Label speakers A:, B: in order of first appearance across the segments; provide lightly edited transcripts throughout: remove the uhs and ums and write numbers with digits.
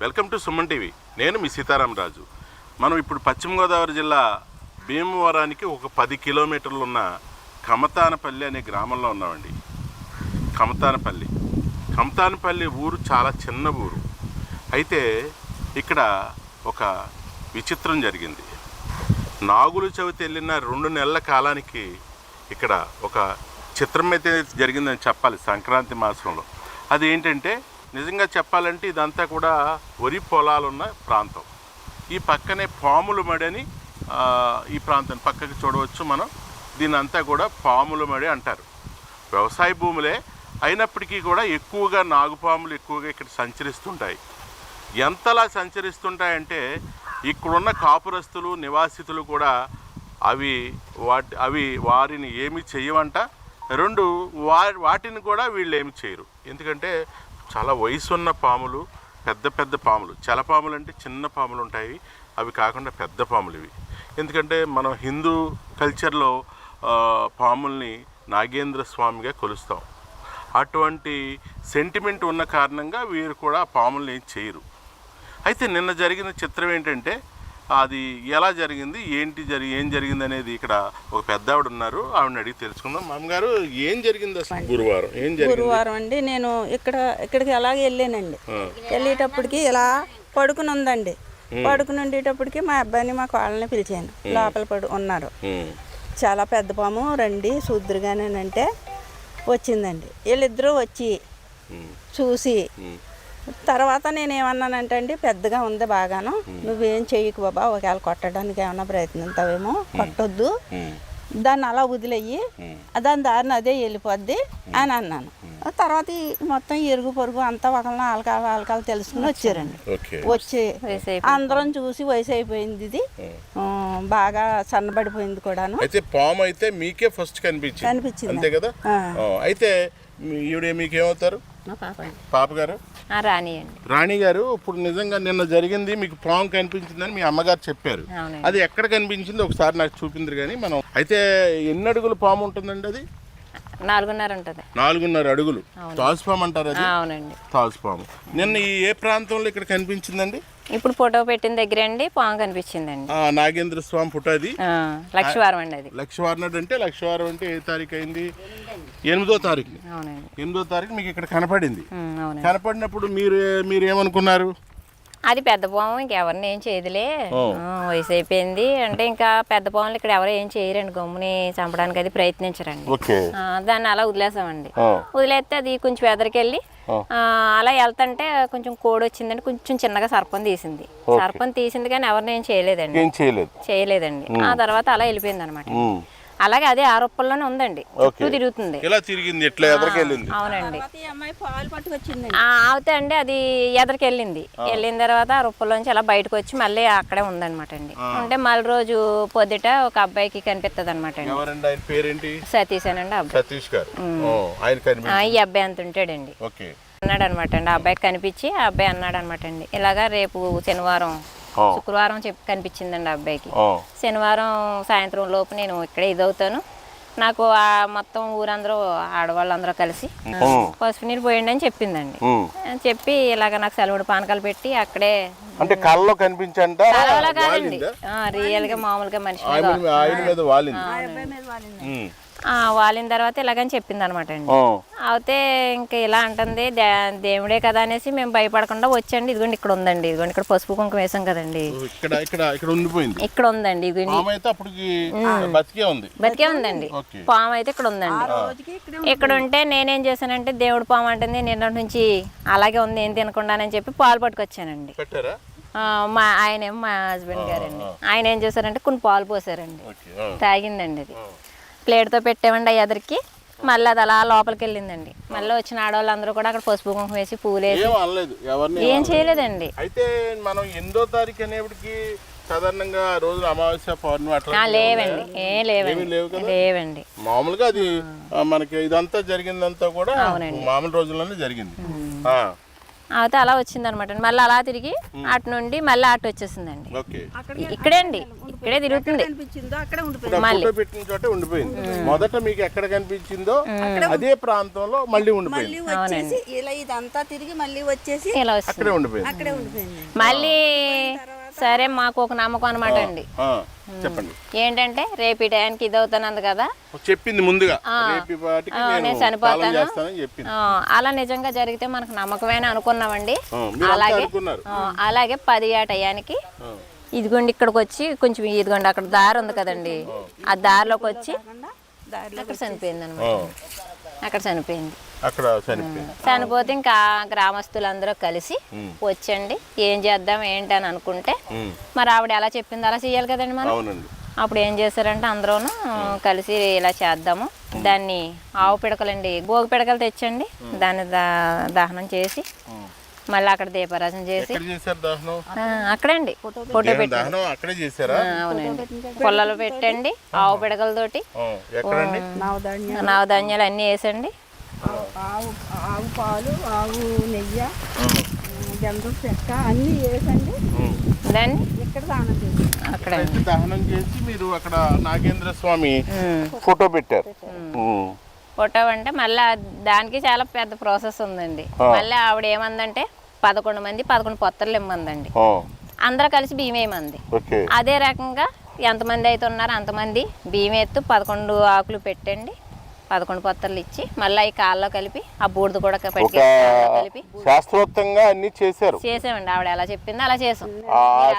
A: Welcome to Suman TV. నేను మీ సీతారామరాజు. మనం ఇప్పుడు పశ్చిమ గోదావరి జిల్లా భీమవరానికి ఒక 10 కిలోమీటర్లు ఉన్న కమతానపల్లి అనే గ్రామంలో ఉన్నామండి. కమతానపల్లి ఊరు చాలా చిన్న ఊరు. అయితే ఇక్కడ ఒక విచిత్రం జరిగింది. నాగుల చవితి వెళ్ళిన 2 నెలల కాలానికి ఇక్కడ ఒక చిత్రం అయితే జరిగిందని చెప్పాలి. సంక్రాంతి మాసంలో అది ఏంటంటే, నిజంగా చెప్పాలంటే ఇదంతా కూడా వరి పొలాలున్న ప్రాంతం. ఈ పక్కనే పాముల మడి అని ఈ ప్రాంతం పక్కకి చూడవచ్చు మనం. దీని అంతా కూడా పాముల మడి అంటారు. వ్యవసాయ భూములే అయినప్పటికీ కూడా ఎక్కువగా నాగుపాములు ఎక్కువగా ఇక్కడ సంచరిస్తుంటాయి. ఎంతలా సంచరిస్తుంటాయంటే ఇక్కడున్న కాపురస్తులు నివాసితులు కూడా అవి వారిని ఏమి చెయ్యవంట. 2 వాటిని కూడా వీళ్ళు ఏమి చేయరు. ఎందుకంటే చాలా వయసున్న పాములు, పెద్ద పాములు. చలపాములు అంటే చిన్న పాములు ఉంటాయి, అవి కాకుండా పెద్ద పాములు ఇవి. ఎందుకంటే మనం హిందూ కల్చర్లో పాముల్ని నాగేంద్ర స్వామిగా కొలుస్తాం. అటువంటి సెంటిమెంట్ ఉన్న కారణంగా వీరు కూడా పాముల్ని ఏం చేయరు. అయితే నిన్న జరిగిన చిత్రం ఏంటంటే, అది ఎలా జరిగింది, ఏం జరిగింది అనేది ఇక్కడ ఒక పెద్ద ఆవిడ ఉన్నారు, ఆవిడని అడిగి తెలుసుకుందాం. మామగారు, ఏం జరిగింది అసలు? గురువారం
B: అండి నేను ఇక్కడికి అలాగే వెళ్ళానండి. వెళ్ళేటప్పటికి ఇలా పడుకుని ఉందండి. పడుకుని ఉండేటప్పటికి మా అబ్బాయిని మా కోళ్ళని పిలిచాను. లోపల ఉన్నారు. చాలా పెద్ద పాము, రండి చూద్దురుగానేనంటే వచ్చిందండి. వీళ్ళిద్దరూ వచ్చి చూసి తర్వాత నేనేమన్నానంటే అండి, పెద్దగా ఉంది బాగాను, నువ్వేం చెయ్యకు బాబా, ఒకవేళ కొట్టడానికి ఏమన్నా ప్రయత్నిస్తావేమో, కొట్టొద్దు, దాన్ని అలా వదిలేయి, దాని దారిని అదే వెళ్ళిపోద్ది అని అన్నాను. తర్వాత మొత్తం ఇరుగు పొరుగు అంతా ఒకళ్ళని ఆలకాలు తెలుసుకుని వచ్చారండి. వచ్చి అందరం చూసి వయసు అయిపోయింది, ఇది బాగా సన్నబడిపోయింది కూడాను.
A: అయితే పాము అయితే మీకే ఫస్ట్ కనిపించింది అంతే కదా? అయితే ఈవిడ మీకేమవుతారు? పాప గారు రాణి గారు. ఇప్పుడు నిజంగా నిన్న జరిగింది, మీకు పాము కనిపించిందని మీ అమ్మగారు చెప్పారు. అది ఎక్కడ కనిపించింది ఒకసారి నాకు చూపించరు కానీ మనం. అయితే ఎన్ని అడుగులు పాము ఉంటుందండి? అది
C: 4.5 ఉంటుంది.
A: 4.5 అడుగులు. తాజుపాము అంటారు అది?
C: అవునండి,
A: తాజుపాము. నిన్న ఏ ప్రాంతంలో ఇక్కడ కనిపించిందండి?
C: ఇప్పుడు ఫోటో పెట్టిన దగ్గర అండి పాము కనిపించిందండి.
A: నాగేంద్ర స్వామి ఫోటో. అది
C: లక్షవారం అండి. అది
A: లక్షవారం అంటే లక్షవారం అంటే ఏ తారీఖు అయింది? 8వ తారీఖు.
C: అవునండి,
A: 8వ తారీఖు మీకు ఇక్కడ కనపడింది. కనపడినప్పుడు మీరు ఏమనుకున్నారు?
C: అది పెద్ద పాము, ఇంకెవరిని ఏం చేయదులే, వయసు అయిపోయింది అంటే ఇంకా పెద్ద పాములు ఇక్కడ ఎవరు ఏం చేయరండి, గమ్ముని చంపడానికి అది ప్రయత్నించరండి. దాన్ని అలా వదిలేసామండి. వదిలేస్తే అది కొంచెం ఎదరికెళ్ళి అలా వెళ్తుంటే కొంచెం కోడి వచ్చిందండి, కొంచెం చిన్నగా సర్పం తీసింది కానీ ఎవరిని ఏం చేయలేదండి. ఆ తర్వాత అలా వెళ్ళిపోయింది అనమాట. అలాగే అదే ఆరోపణలోనే ఉందండి, చుట్టూ తిరుగుతుంది. అవునండి, అవుతే అండి అది ఎదరికెళ్ళింది. వెళ్ళిన తర్వాత ఆ రొప్పల్లోంచి అలా బయటకు వచ్చి మళ్ళీ అక్కడే ఉందనమాట అండి. అంటే మళ్ళీ రోజు పొద్దుట ఒక అబ్బాయికి కనిపిస్తుంది అనమాట అండి. సతీష్ అనండి అబ్బాయి. ఈ అబ్బాయి అంత ఉంటాడండి అన్నాడు అనమాట అండి. ఆ అబ్బాయికి కనిపించి ఆ అబ్బాయి అన్నాడు అనమాట అండి, ఇలాగా రేపు శుక్రవారం కనిపించిందండి ఆ అబ్బాయికి. శనివారం సాయంత్రం లోపు నేను ఇక్కడే ఇదవుతాను, నాకు ఆ మొత్తం ఊరందరూ ఆడవాళ్ళందరూ కలిసి పసుపు నీరు పోయండి అని చెప్పిందండి. చెప్పి ఇలాగ నాకు సెలవుడు పానకాలు పెట్టి అక్కడే
A: కళ్ళలో కనిపించండి,
C: రియల్ గా మామూలుగా మనిషి వాలిన తర్వాత ఇలాగని చెప్పింది అనమాట అండి. అయితే ఇంకా ఇలా అంటుంది, దేవుడే కదా అనేసి మేము భయపడకుండా వచ్చండి. ఇదిగోండి ఇక్కడ ఉందండి, ఇదిగోండి ఇక్కడ పసుపు కుంకుమ వేసాం కదండి, ఇక్కడ ఉందండి. బతికే ఉందండి పాము అయితే ఇక్కడ ఉందండి. ఇక్కడ ఉంటే నేనేం చేశానంటే, దేవుడు పాము అంటుంది నిన్న నుంచి అలాగే ఉంది, ఏం తినకుండానని చెప్పి పాలు పట్టుకొచ్చానండి. మా హస్బెండ్ గారండి, ఆయన ఏం చేశారంటే కొన్ని పాలు పోసారండి, తాగిందండి. అది ప్లేట్తో పెట్టామండి ఆ ఎదరికి. మళ్ళీ అది అలా లోపలికి వెళ్ళిందండి. మళ్ళీ వచ్చిన ఆడవాళ్ళందరూ కూడా అక్కడ పసుపు కుంకుమ వేసి పూలేసి ఏం చేయలేదండి.
A: అయితే మనం 8వ తారీఖు అనేప్పటికి సాధారణంగా రోజు అమావాస్య పౌర్ణమి
C: లేవండి, లేవండి.
A: మామూలుగా అది మనకి ఇదంతా జరిగిందంతా కూడా మామూలు రోజుల్లోనే జరిగింది.
C: అయితే అలా వచ్చింది అనమాట. మళ్ళీ అలా తిరిగి అటు నుండి మళ్ళీ అటు వచ్చేసిందండి.
A: ఓకే.
C: ఇక్కడే అండి, ఇక్కడే తిరుగుతుంది.
B: అనిపించిందో అక్కడే ఉండిపోయింది.
A: ఇప్పుడు ఆ ఫోటో పెట్టిన చోటే ఉండిపోయింది. మొదట మీకు ఎక్కడ కనిపించిందో అదే ప్రాంతంలో మళ్ళీ ఉండిపోయింది.
B: మళ్ళీ వచ్చేసి ఇలా ఇదంతా తిరిగి మళ్ళీ వచ్చేసి
C: ఇలా వస్తుంది.
A: అక్కడే ఉండిపోయింది.
B: అక్కడే ఉండిపోయింది.
C: మళ్ళీ సరే మాకు ఒక నమ్మకం అనమాట అండి.
A: చెప్పండి.
C: ఏంటంటే రేపు ఈ టయానికి ఇది అవుతానంది కదా,
A: చెప్పింది ముందుగా రేపు ఈ పాటికి
C: నేను
A: నేను
C: చనిపోతాను.
A: కాలం చేస్తానని చెప్పింది.
C: అలా నిజంగా జరిగితే మనకు నమ్మకమేనా అనుకున్నామండి.
A: మీరు అంతా
C: అలాగే
A: అనుకున్నారు.
C: అలాగే 10 ఆ టయానికి ఇదిగోండి ఇక్కడికి వచ్చి కొంచెం ఇదిగోండి అక్కడ దారి ఉంది కదండి, ఆ దారిలోకి వచ్చి అక్కడ చనిపోయింది అనమాట. అక్కడ చనిపోయింది.
A: అక్కడ చనిపోయింది.
C: చనిపోతే ఇంకా గ్రామస్తులందరూ కలిసి వచ్చండి ఏం చేద్దాం ఏంటి అని అనుకుంటే మరి ఆవిడ ఎలా చెప్పింది అలా చేయాలి కదండి మనం.
A: అవునండి.
C: అప్పుడు ఏం చేశారంటే అందరూను కలిసి ఇలా చేద్దాము, దాన్ని ఆవు పిడకలండి భోగి పిడకలు తెచ్చండి, దాన్ని దహనం చేసి మళ్ళీ అక్కడ దీపారాజన చేసి
A: ఎక్కడ చేశారు దహనం?
C: అక్కడండి ఫోటో పెట్టి
A: దహనం అక్కడే చేశారా?
C: అవునండి. పొలాలు పెట్టండి ఆవు పిడకలతోటి,
A: ఎక్కడండి?
C: నవధాన్యాలు అన్నీ వేసండి,
B: ఆవు పాలు, ఆవు నెయ్యి, గంధం చెక్క అన్నీ వేసండి.
C: దాన్ని
B: ఇక్కడ దానం చేసి
C: అక్కడ
A: దహనం చేసి మీరు అక్కడ నాగేంద్ర స్వామి ఫోటో పెట్టారు.
C: ఫోటో అంటే మళ్ళీ దానికి చాలా పెద్ద ప్రాసెస్ ఉందండి. మళ్ళీ ఆవిడ ఏమందంటే 11 మంది 11 పొత్తలు ఇమ్మందండి. అందరూ కలిసి బియ్యం వేయమంది. అదే రకంగా ఎంతమంది అయితే ఉన్నారో అంతమంది బియ్యం ఎత్తు 11 ఆకులు పెట్టండి, 11 పొత్తలు ఇచ్చి మళ్ళీ ఈ కాల్లో కలిపి ఆ బూడిద కూడా పెట్టి కలిపి
A: శాస్త్రోక్తంగా అన్ని చేశారు.
C: చేసామండి. ఆవిడ ఎలా చెప్పిందో అలా చేసాం.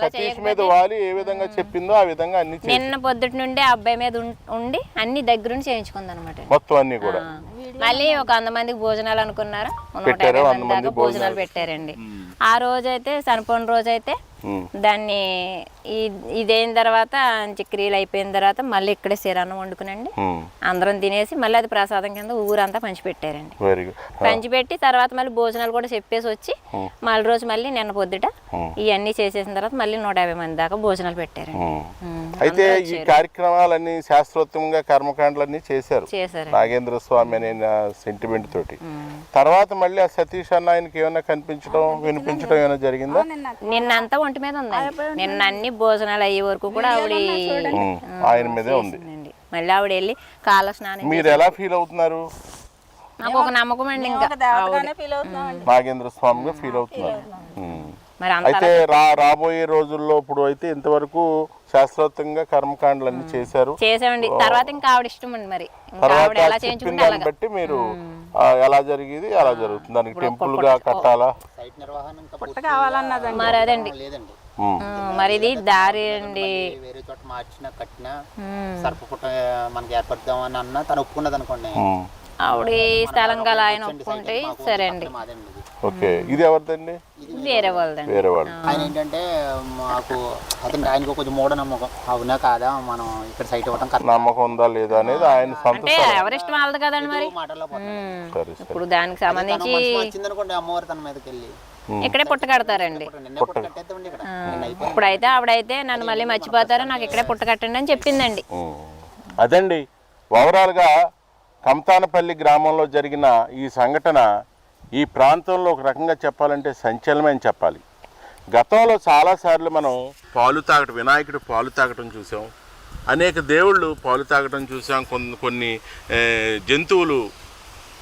A: సతీష్ మీద వాలి ఏ విధంగా చెప్పిందో ఆ విధంగా అన్ని
C: నిన్న పొద్దుటి నుండి ఆ అబ్బాయి మీద ఉండి అన్ని దగ్గరుండి చేయించుకుంది అనమాట.
A: మొత్తం అన్ని కూడా
C: మళ్ళీ ఒక 100 మందికి భోజనాలు అనుకున్నారు, 150 మంది దాకా భోజనాలు పెట్టారండి. ఆ రోజైతే చనిపోయిన రోజైతే దాన్ని ఇదైన తర్వాత క్రియలు అయిపోయిన తర్వాత మళ్ళీ ఇక్కడే శిరాన్నం వండుకునండి అందరం తినేసి మళ్ళీ అది ప్రసాదం కింద ఊరంతా పంచిపెట్టారండి. పంచిపెట్టి తర్వాత మళ్ళీ భోజనాలు కూడా చెప్పేసి వచ్చి మళ్ళీ రోజు మళ్ళీ నిన్న పొద్దుట ఇవన్నీ చేసేసిన తర్వాత మళ్ళీ 150 మంది దాకా భోజనాలు పెట్టారండి.
A: అయితే ఈ కార్యక్రమాలన్నీ శాస్త్రోక్తంగా కర్మకాండలన్నీ చేశారు నాగేంద్ర స్వామి అనే సెంటిమెంట్ తోటి. తర్వాత మళ్ళీ ఆ సతీష్ అన్న ఆయనకి ఏమైనా కనిపించడం వినిపించడం ఏమైనా జరిగిందా?
C: నిన్నంతా ఒంటి మీద ఉందండి. నిన్న అన్ని భోజనాలు అయ్యే వరకు కూడా ఆవిడ
A: ఆయన మీదే ఉంది.
C: మళ్ళీ ఆవిడ వెళ్ళి కాళ్ళ స్నానం.
A: మీరు ఎలా ఫీల్ అవుతున్నారు?
C: నాకు ఒక నమ్మకం అండి, ఇంకా
A: నాగేంద్ర స్వామిగా ఫీల్ అవుతున్నారు. అయితే రాబోయే రోజుల్లో ఇప్పుడు అయితే ఇంతవరకు శాస్త్రోక్తంగా కర్మకాండలన్నీ చేశామండి.
C: తర్వాత ఇంకా ఆవిడ ఇష్టం అండి, మరి
A: తర్వాత చెప్పిన దాన్ని బట్టి మీరు ఎలా జరిగేది అలా జరుగుతుంది. దానికి టెంపుల్ గా కట్టాలా
C: మరి అదండి. మరి ఇది దారి అండి,
D: వేరే చోట మార్చిన కట్టిన సర్పపుట్ట మనకి ఏర్పడదాం అని అన్న తను ఒప్పుకున్నది అనుకోండి.
C: ఆవిడ స్థలం గల ఆయన ఒప్పుకుంటే సరే అండి.
A: ఓకే. ఇది ఎవరిదండి?
C: వేరే వాళ్ళదండి.
A: వేరే వాళ్ళు.
D: ఆయన ఏంటంటే మాకు అతను ఆయనకు కొంచెం మూఢనమ్మకం, అవునా కాదా మనం ఇక్కడ సైట్ ఇవ్వడం
A: నమ్మకం ఉందా లేదా అనేది ఆయన
C: అంటే ఎవరిష్టం వాళ్ళది కదండి. మరి ఇప్పుడు దానికి సంబంధించి
D: వచ్చిందనుకోండి అమ్మవారు తన మీదకి వెళ్ళి
C: ఇక్కడే పుట్ట కడతారండి. ఇప్పుడైతే ఆవిడైతే నన్ను మళ్ళీ మర్చిపోతారు, నాకు ఇక్కడే పుట్ట కట్టండి అని చెప్పిందండి.
A: అదండి ఓవరాల్గా కమతానపల్లి గ్రామంలో జరిగిన ఈ సంఘటన ఈ ప్రాంతంలో ఒక రకంగా చెప్పాలంటే సంచలనమే అని చెప్పాలి. గతంలో చాలాసార్లు మనం పాలు తాగటం, వినాయకుడు పాలు తాగటం చూసాం, అనేక దేవుళ్ళు పాలు తాగటం చూసాం, కొన్ని జంతువులు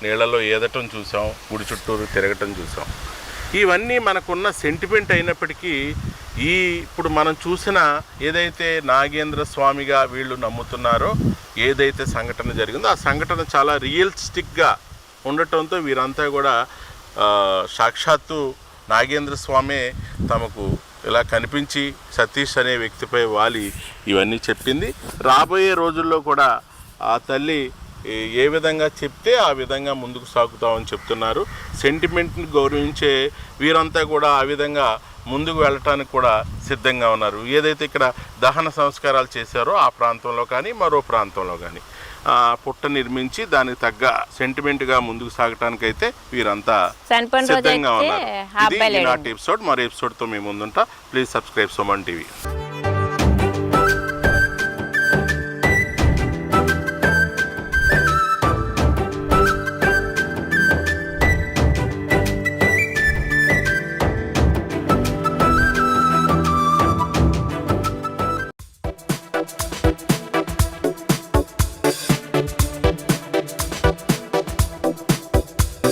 A: నీళ్ళలో ఈదటం చూసాం, గుడి చుట్టూరు తిరగటం చూసాం. ఇవన్నీ మనకున్న సెంటిమెంట్ అయినప్పటికీ ఇప్పుడు మనం చూసిన ఏదైతే నాగేంద్ర స్వామిగా వీళ్ళు నమ్ముతున్నారో ఏదైతే సంఘటన జరిగిందో ఆ సంఘటన చాలా రియలిస్టిక్గా ఉండటంతో వీరంతా కూడా సాక్షాత్తు నాగేంద్ర స్వామే తమకు ఇలా కనిపించి సతీష్ అనే వ్యక్తిపై వాలి ఇవన్నీ చెప్పింది. రాబోయే రోజుల్లో కూడా ఆ తల్లి ఏ విధంగా చెప్తే ఆ విధంగా ముందుకు సాగుతామని చెప్తున్నారు. సెంటిమెంట్ని గౌరవించే వీరంతా కూడా ఆ విధంగా ముందుకు వెళ్ళటానికి కూడా సిద్ధంగా ఉన్నారు. ఏదైతే ఇక్కడ దహన సంస్కారాలు చేశారో ఆ ప్రాంతంలో కానీ మరో ప్రాంతంలో కానీ పుట్ట నిర్మించి దానికి తగ్గ సెంటిమెంట్గా ముందుకు సాగటానికి అయితే వీరంతా సిద్ధంగా ఉన్నారు. ఇది ఈనాటి ఎపిసోడ్. మరో ఎపిసోడ్తో మేము ముందుంటా. Please subscribe Suman TV.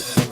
A: ధన్యవాదాలు.